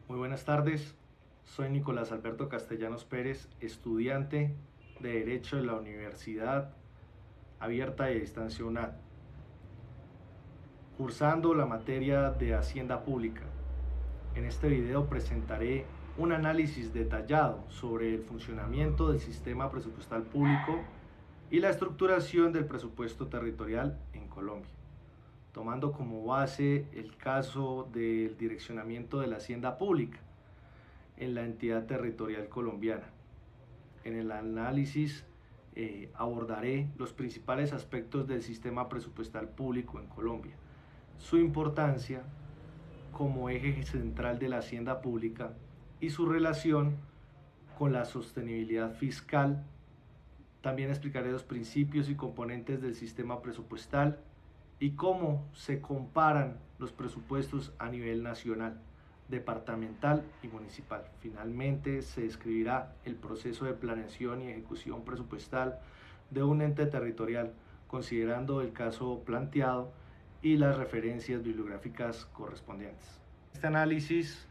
Muy buenas tardes, soy Nicolás Alberto Castellanos Pérez, estudiante de Derecho de la Universidad Abierta y a Distancia UNAD, cursando la materia de Hacienda Pública. En este video presentaré un análisis detallado sobre el funcionamiento del sistema presupuestal público y la estructuración del presupuesto territorial en Colombia, tomando como base el caso del direccionamiento de la hacienda pública en la entidad territorial colombiana. En el análisis abordaré los principales aspectos del sistema presupuestal público en Colombia, su importancia como eje central de la hacienda pública y su relación con la sostenibilidad fiscal. También explicaré los principios y componentes del sistema presupuestal y cómo se comparan los presupuestos a nivel nacional, departamental y municipal. Finalmente, se describirá el proceso de planeación y ejecución presupuestal de un ente territorial, considerando el caso planteado y las referencias bibliográficas correspondientes. En este análisis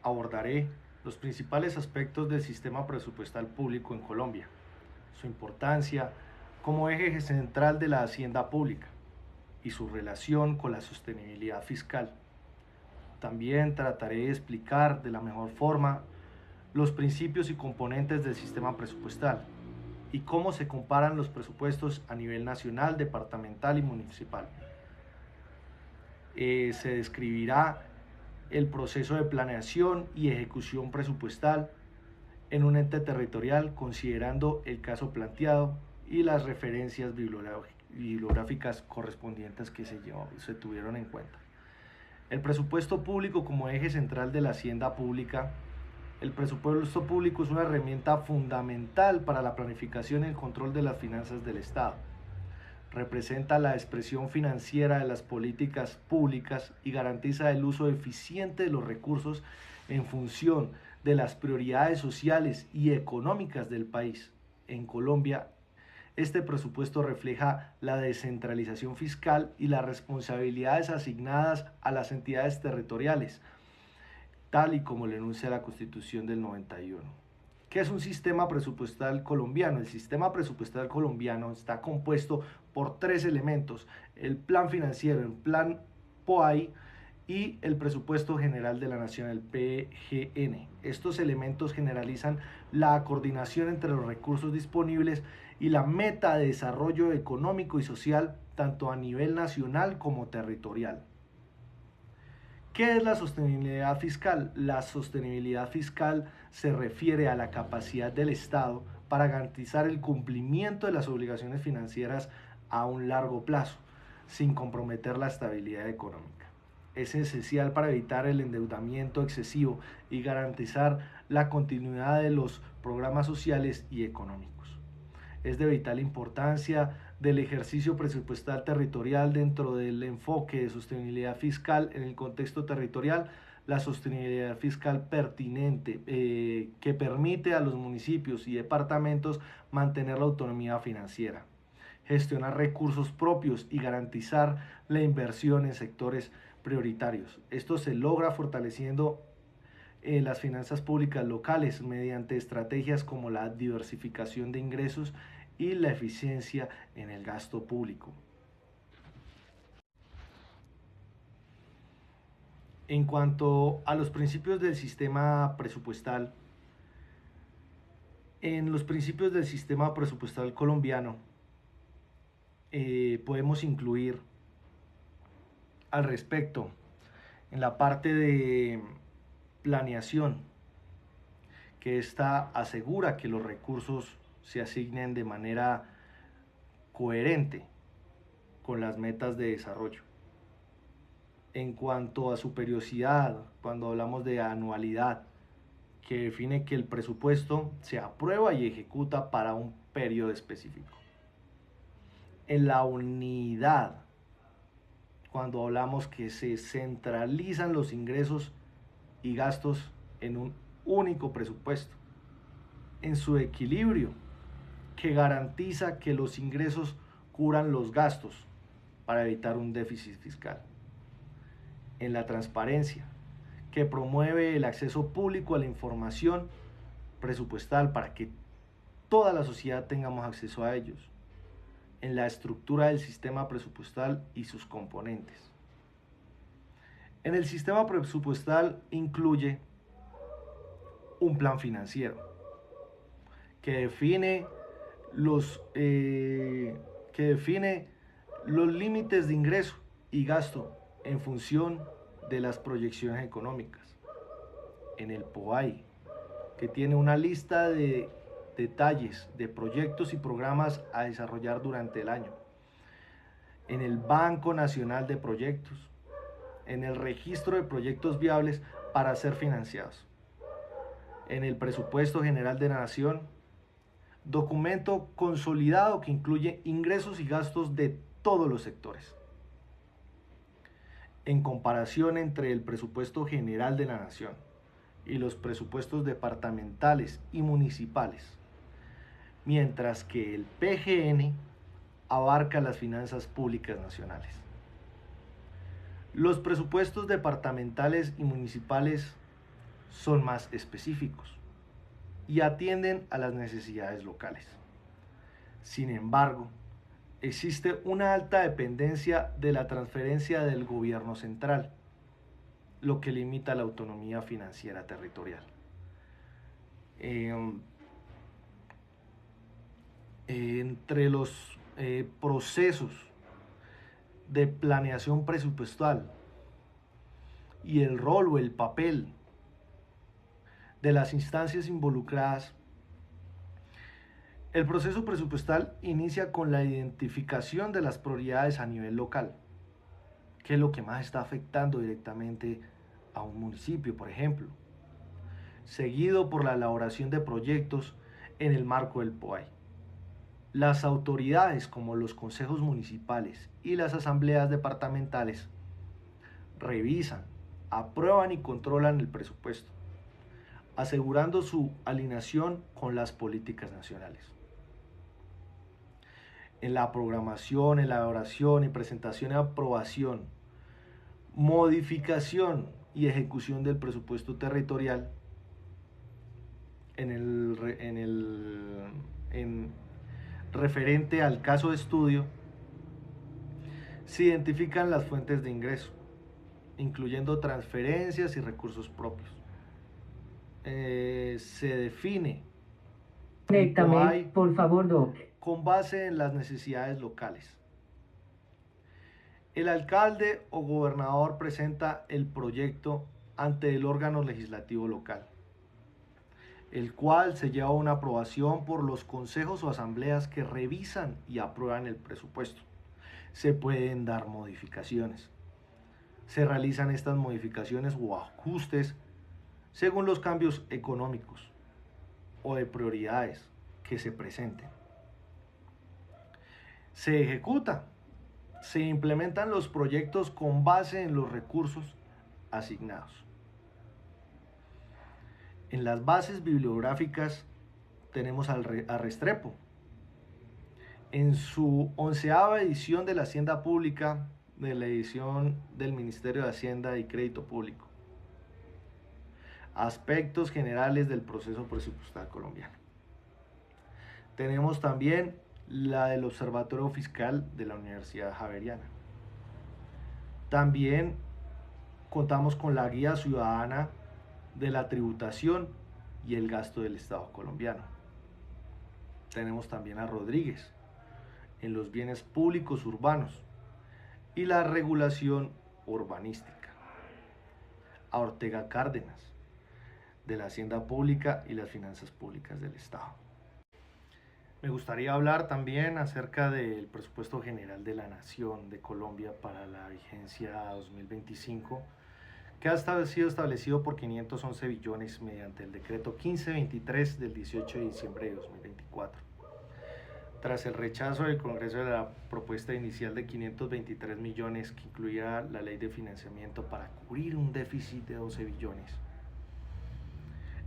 abordaré los principales aspectos del sistema presupuestal público en Colombia, su importancia como eje central de la hacienda pública y su relación con la sostenibilidad fiscal. También trataré de explicar de la mejor forma los principios y componentes del sistema presupuestal y cómo se comparan los presupuestos a nivel nacional, departamental y municipal. Se describirá el proceso de planeación y ejecución presupuestal en un ente territorial, considerando el caso planteado y las referencias bibliográficas correspondientes que se tuvieron en cuenta. El presupuesto público como eje central de la hacienda pública. El presupuesto público es una herramienta fundamental para la planificación y el control de las finanzas del Estado. Representa la expresión financiera de las políticas públicas y garantiza el uso eficiente de los recursos en función de las prioridades sociales y económicas del país. En Colombia, este presupuesto refleja la descentralización fiscal y las responsabilidades asignadas a las entidades territoriales, tal y como lo enuncia la Constitución del 91. ¿Qué es un sistema presupuestal colombiano? El sistema presupuestal colombiano está compuesto por tres elementos: el plan financiero, el plan POAI y el presupuesto general de la nación, el PGN. Estos elementos generalizan la coordinación entre los recursos disponibles y la meta de desarrollo económico y social, tanto a nivel nacional como territorial. ¿Qué es la sostenibilidad fiscal? La sostenibilidad fiscal se refiere a la capacidad del Estado para garantizar el cumplimiento de las obligaciones financieras a un largo plazo, sin comprometer la estabilidad económica. Es esencial para evitar el endeudamiento excesivo y garantizar la continuidad de los programas sociales y económicos. Es de vital importancia del ejercicio presupuestal territorial dentro del enfoque de sostenibilidad fiscal en el contexto territorial, la sostenibilidad fiscal pertinente que permite a los municipios y departamentos mantener la autonomía financiera, gestionar recursos propios y garantizar la inversión en sectores prioritarios. Esto se logra fortaleciendo las finanzas públicas locales mediante estrategias como la diversificación de ingresos y la eficiencia en el gasto público. En cuanto a los principios del sistema presupuestal, en los principios del sistema presupuestal colombiano podemos incluir al respecto en la parte de planeación, que esta asegura que los recursos se asignen de manera coherente con las metas de desarrollo. En cuanto a su periodicidad, cuando hablamos de anualidad, que define que el presupuesto se aprueba y ejecuta para un periodo específico. En la unidad, cuando hablamos que se centralizan los ingresos y gastos en un único presupuesto. En su equilibrio, que garantiza que los ingresos cubran los gastos para evitar un déficit fiscal. En la transparencia, que promueve el acceso público a la información presupuestal para que toda la sociedad tengamos acceso a ellos, en la estructura del sistema presupuestal y sus componentes. En el sistema presupuestal incluye un plan financiero que define los límites de ingreso y gasto en función de las proyecciones económicas. En el POAI, que tiene una lista de detalles de proyectos y programas a desarrollar durante el año. En el Banco Nacional de Proyectos, en el registro de proyectos viables para ser financiados. En el Presupuesto General de la Nación, documento consolidado que incluye ingresos y gastos de todos los sectores. En comparación entre el Presupuesto General de la Nación y los presupuestos departamentales y municipales, mientras que el PGN abarca las finanzas públicas nacionales. Los presupuestos departamentales y municipales son más específicos y atienden a las necesidades locales. Sin embargo, existe una alta dependencia de la transferencia del gobierno central, lo que limita la autonomía financiera territorial. Entre los procesos de planeación presupuestal y el rol o el papel de las instancias involucradas, el proceso presupuestal inicia con la identificación de las prioridades a nivel local, que es lo que más está afectando directamente a un municipio, por ejemplo, seguido por la elaboración de proyectos en el marco del POAI. Las autoridades como los consejos municipales y las asambleas departamentales revisan, aprueban y controlan el presupuesto, asegurando su alineación con las políticas nacionales. En la programación, elaboración y presentación y aprobación, modificación y ejecución del presupuesto territorial, referente al caso de estudio, se identifican las fuentes de ingreso, incluyendo transferencias y recursos propios. Se define Conéctame, por favor, Doc. Con base en las necesidades locales. El alcalde o gobernador presenta el proyecto ante el órgano legislativo local, el cual se lleva a una aprobación por los consejos o asambleas que revisan y aprueban el presupuesto. Se pueden dar modificaciones. Se realizan estas modificaciones o ajustes según los cambios económicos o de prioridades que se presenten. Se ejecuta, se implementan los proyectos con base en los recursos asignados. En las bases bibliográficas tenemos a Restrepo. En su 11ª edición de la Hacienda Pública, de la edición del Ministerio de Hacienda y Crédito Público. Aspectos generales del proceso presupuestal colombiano. Tenemos también la del Observatorio Fiscal de la Universidad Javeriana. También contamos con la Guía Ciudadana de la Tributación y el Gasto del Estado colombiano. Tenemos también a Rodríguez en los bienes públicos urbanos y la regulación urbanística. A Ortega Cárdenas de la Hacienda Pública y las Finanzas Públicas del Estado. Me gustaría hablar también acerca del Presupuesto General de la Nación de Colombia para la vigencia 2025, que ha sido establecido por 511 billones mediante el decreto 1523 del 18 de diciembre de 2024. Tras el rechazo del Congreso de la propuesta inicial de 523 millones que incluía la ley de financiamiento para cubrir un déficit de 12 billones,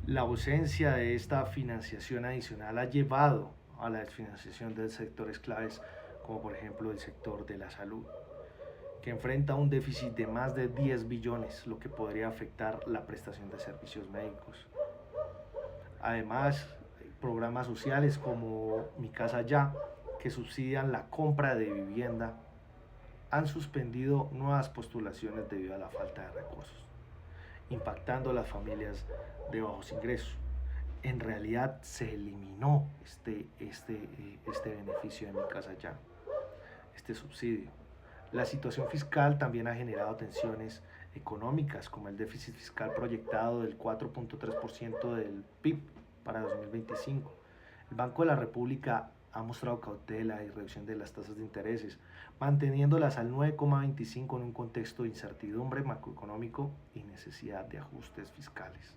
la ausencia de esta financiación adicional ha llevado a la desfinanciación de sectores claves como por ejemplo el sector de la salud, que enfrenta un déficit de más de 10 billones, lo que podría afectar la prestación de servicios médicos. Además, programas sociales como Mi Casa Ya, que subsidian la compra de vivienda, han suspendido nuevas postulaciones debido a la falta de recursos, impactando a las familias de bajos ingresos. En realidad se eliminó este beneficio de Mi Casa Ya, este subsidio. La situación fiscal también ha generado tensiones económicas, como el déficit fiscal proyectado del 4.3% del PIB para 2025. El Banco de la República ha mostrado cautela y reducción de las tasas de intereses, manteniéndolas al 9,25 en un contexto de incertidumbre macroeconómico y necesidad de ajustes fiscales.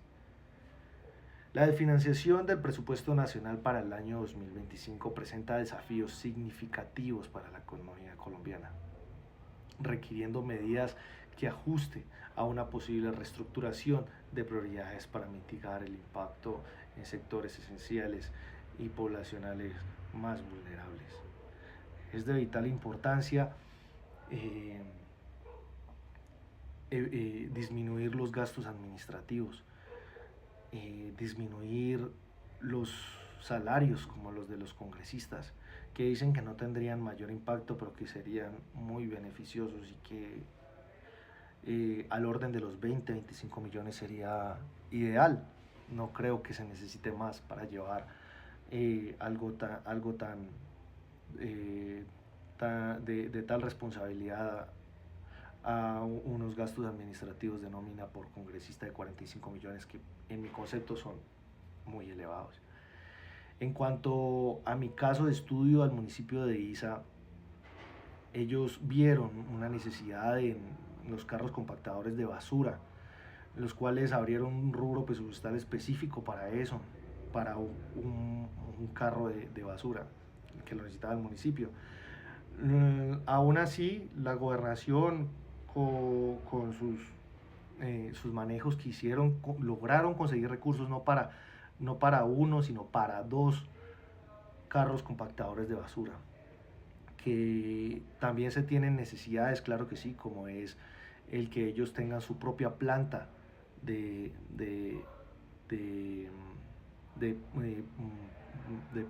La desfinanciación del presupuesto nacional para el año 2025 presenta desafíos significativos para la economía colombiana, requiriendo medidas que ajusten a una posible reestructuración de prioridades para mitigar el impacto en sectores esenciales y poblacionales más vulnerables. Es de vital importancia disminuir los gastos administrativos, disminuir los salarios como los de los congresistas, que dicen que no tendrían mayor impacto, pero que serían muy beneficiosos y que al orden de los 20-25 millones sería ideal. No creo que se necesite más para llevar algo tan de tal responsabilidad a unos gastos administrativos de nómina por congresista de 45 millones, que en mi concepto son muy elevados. En cuanto a mi caso de estudio al municipio de Iza, ellos vieron una necesidad en los carros compactadores de basura, los cuales abrieron un rubro presupuestal específico para eso, para un carro de basura que lo necesitaba el municipio. Aún así, la gobernación con sus manejos que hicieron, lograron conseguir recursos no para uno, sino para 2 carros compactadores de basura, que también se tienen necesidades, claro que sí, como es el que ellos tengan su propia planta de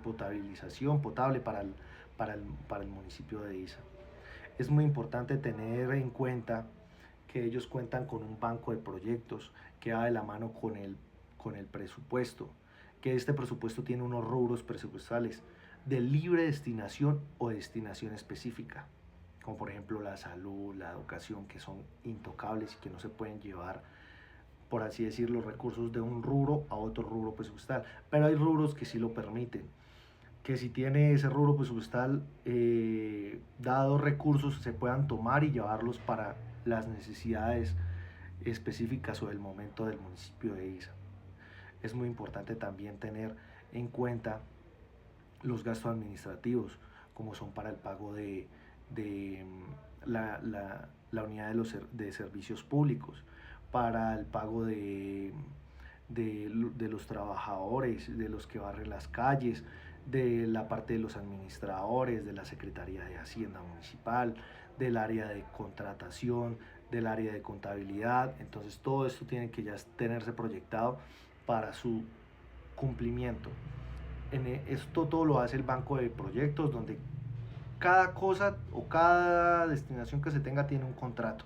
potabilización, potable para el municipio de Iza. Es muy importante tener en cuenta que ellos cuentan con un banco de proyectos que va de la mano con el presupuesto, que este presupuesto tiene unos rubros presupuestales de libre destinación o destinación específica, como por ejemplo la salud, la educación, que son intocables y que no se pueden llevar, por así decirlo, recursos de un rubro a otro rubro presupuestal, pero hay rubros que sí lo permiten, que si tiene ese rubro presupuestal dados recursos se puedan tomar y llevarlos para las necesidades específicas o del momento del municipio de Iza. Es muy importante también tener en cuenta los gastos administrativos, como son para el pago de la unidad de servicios públicos, para el pago de los trabajadores, de los que barren las calles, de la parte de los administradores, de la Secretaría de Hacienda Municipal, del área de contratación, del área de contabilidad. Entonces todo esto tiene que ya tenerse proyectado para su cumplimiento. Esto todo lo hace el banco de proyectos, donde cada cosa o cada destinación que se tenga tiene un contrato.